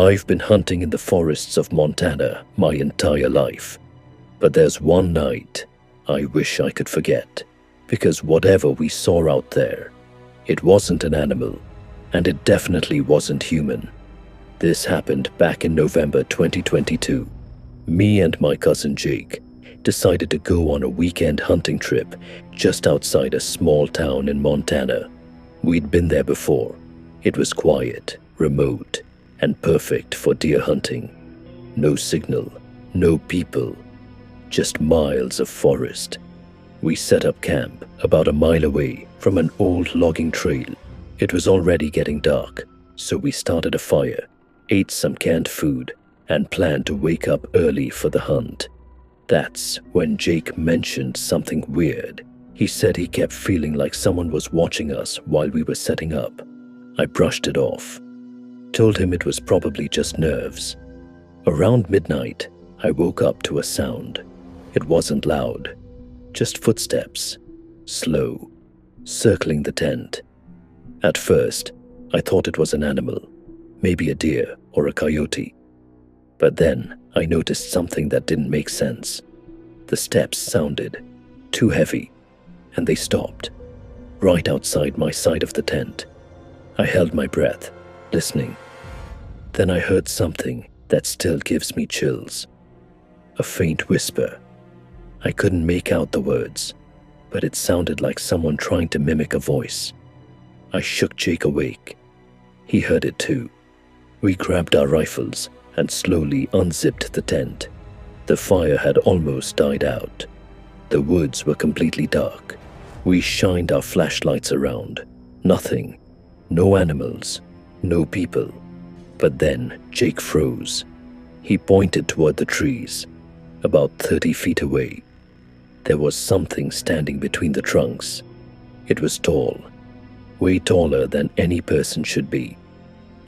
I've been hunting in the forests of Montana my entire life. But there's one night I wish I could forget, because whatever we saw out there, it wasn't an animal, and it definitely wasn't human. This happened back in November 2022. Me and my cousin Jake decided to go on a weekend hunting trip just outside a small town in Montana. We'd been there before. It was quiet, remote, and perfect for deer hunting. No signal, no people, just miles of forest. We set up camp about a mile away from an old logging trail. It was already getting dark, so we started a fire, ate some canned food, and planned to wake up early for the hunt. That's when Jake mentioned something weird. He said he kept feeling like someone was watching us while we were setting up. I brushed it off, told him it was probably just nerves. Around midnight, I woke up to a sound. It wasn't loud, just footsteps, slow, circling the tent. At first, I thought it was an animal, maybe a deer or a coyote. But then I noticed something that didn't make sense. The steps sounded too heavy, and they stopped, right outside my side of the tent. I held my breath, listening. Then I heard something that still gives me chills. A faint whisper. I couldn't make out the words, but it sounded like someone trying to mimic a voice. I shook Jake awake. He heard it too. We grabbed our rifles and slowly unzipped the tent. The fire had almost died out. The woods were completely dark. We shined our flashlights around. Nothing. No animals. No people. But then Jake froze. He pointed toward the trees, about 30 feet away. There was something standing between the trunks. It was tall, way taller than any person should be,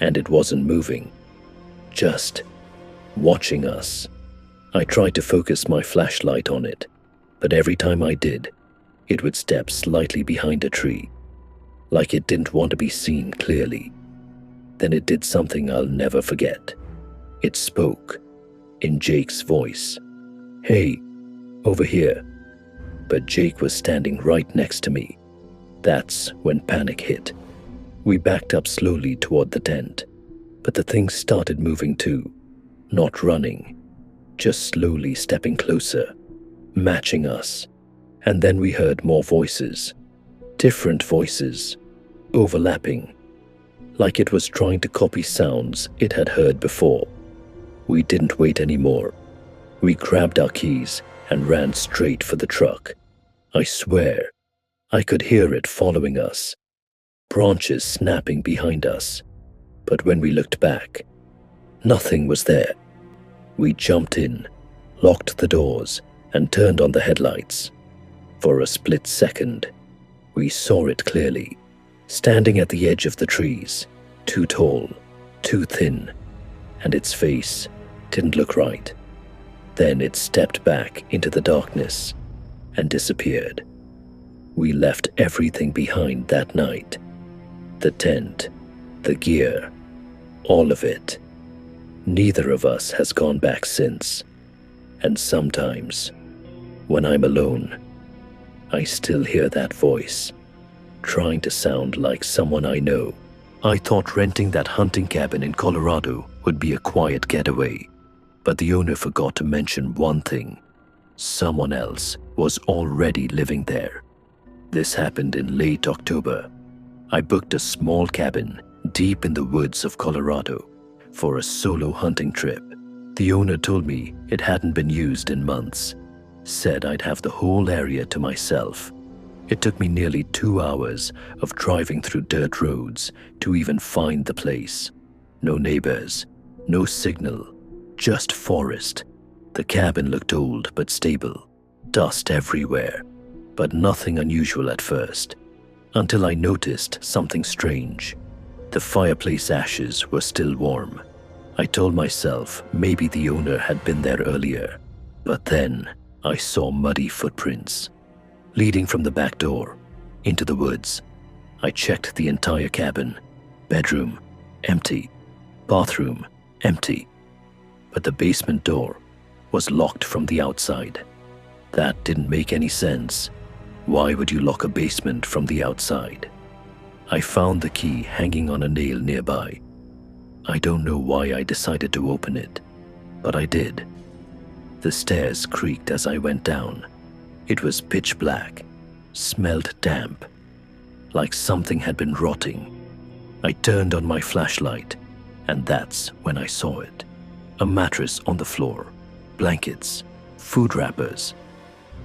and it wasn't moving, just watching us. I tried to focus my flashlight on it, but every time I did, it would step slightly behind a tree, like it didn't want to be seen clearly. Then it did something I'll never forget. It spoke, in Jake's voice. "Hey, over here." But Jake was standing right next to me. That's when panic hit. We backed up slowly toward the tent, but the thing started moving too, not running, just slowly stepping closer, matching us. And then we heard more voices, different voices, overlapping, like it was trying to copy sounds it had heard before. We didn't wait anymore. We grabbed our keys and ran straight for the truck. I swear, I could hear it following us, branches snapping behind us. But when we looked back, nothing was there. We jumped in, locked the doors, and turned on the headlights. For a split second, we saw it clearly, standing at the edge of the trees, too tall, too thin, and its face didn't look right. Then it stepped back into the darkness and disappeared. We left everything behind that night. The tent, the gear, all of it. Neither of us has gone back since. And sometimes, when I'm alone, I still hear that voice, trying to sound like someone I know. I thought renting that hunting cabin in Colorado would be a quiet getaway, but the owner forgot to mention one thing. Someone else was already living there. This happened in late October. I booked a small cabin deep in the woods of Colorado for a solo hunting trip. The owner told me it hadn't been used in months, said I'd have the whole area to myself. It took me nearly 2 hours of driving through dirt roads to even find the place. No neighbors, no signal, just forest. The cabin looked old but stable, dust everywhere, but nothing unusual at first, until I noticed something strange. The fireplace ashes were still warm. I told myself maybe the owner had been there earlier, but then I saw muddy footprints leading from the back door into the woods. I checked the entire cabin, bedroom, empty, bathroom, empty. But the basement door was locked from the outside. That didn't make any sense. Why would you lock a basement from the outside? I found the key hanging on a nail nearby. I don't know why I decided to open it, but I did. The stairs creaked as I went down. It was pitch black, smelled damp, like something had been rotting. I turned on my flashlight, and that's when I saw it. A mattress on the floor, blankets, food wrappers.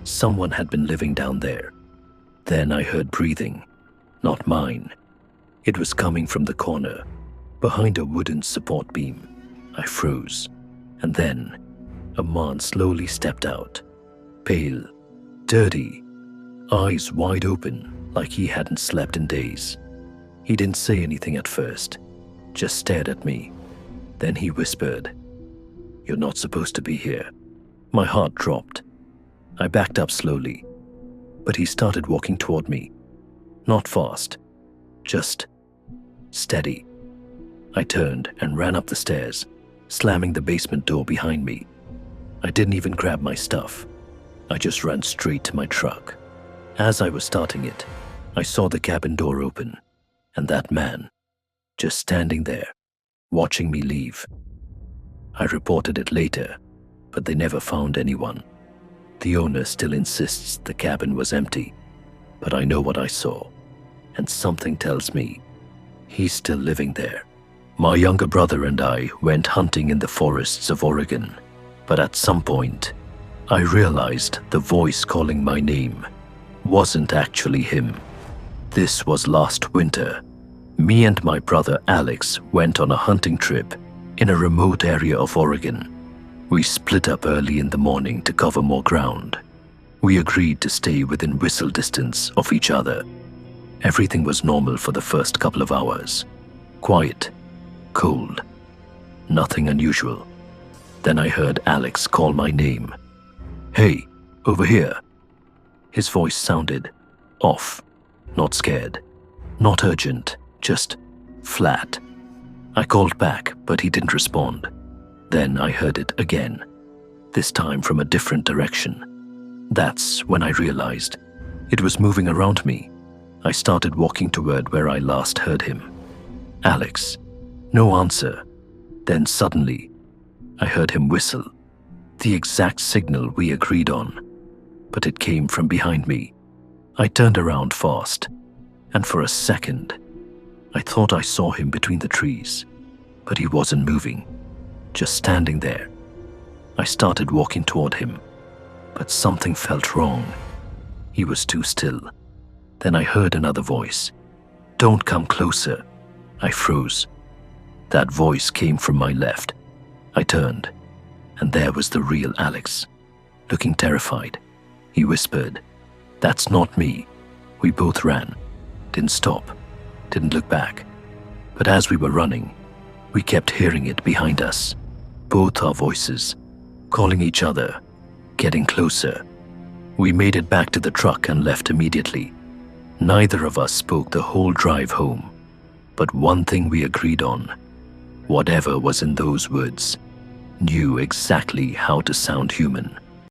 Someone had been living down there. Then I heard breathing, not mine. It was coming from the corner, behind a wooden support beam. I froze, and then a man slowly stepped out, pale, dirty, eyes wide open like he hadn't slept in days. He didn't say anything at first, just stared at me. Then he whispered, "You're not supposed to be here." My heart dropped. I backed up slowly, but he started walking toward me. Not fast, just steady. I turned and ran up the stairs, slamming the basement door behind me. I didn't even grab my stuff. I just ran straight to my truck. As I was starting it, I saw the cabin door open, and that man, just standing there, watching me leave. I reported it later, but they never found anyone. The owner still insists the cabin was empty, but I know what I saw, and something tells me he's still living there. My younger brother and I went hunting in the forests of Oregon, but at some point, I realized the voice calling my name wasn't actually him. This was last winter. Me and my brother Alex went on a hunting trip in a remote area of Oregon. We split up early in the morning to cover more ground. We agreed to stay within whistle distance of each other. Everything was normal for the first couple of hours. Quiet, cold, nothing unusual. Then I heard Alex call my name. "Hey, over here." His voice sounded off, not scared, not urgent, just flat. I called back, but he didn't respond. Then I heard it again, this time from a different direction. That's when I realized it was moving around me. I started walking toward where I last heard him. "Alex." No answer. Then suddenly, I heard him whistle, the exact signal we agreed on, but it came from behind me. I turned around fast, and for a second, I thought I saw him between the trees, but he wasn't moving, just standing there. I started walking toward him, but something felt wrong. He was too still. Then I heard another voice. "Don't come closer." I froze. That voice came from my left. I turned, and there was the real Alex, looking terrified. He whispered, "That's not me." We both ran, didn't stop, didn't look back. But as we were running, we kept hearing it behind us. Both our voices, calling each other, getting closer. We made it back to the truck and left immediately. Neither of us spoke the whole drive home, but one thing we agreed on: whatever was in those woods knew exactly how to sound human.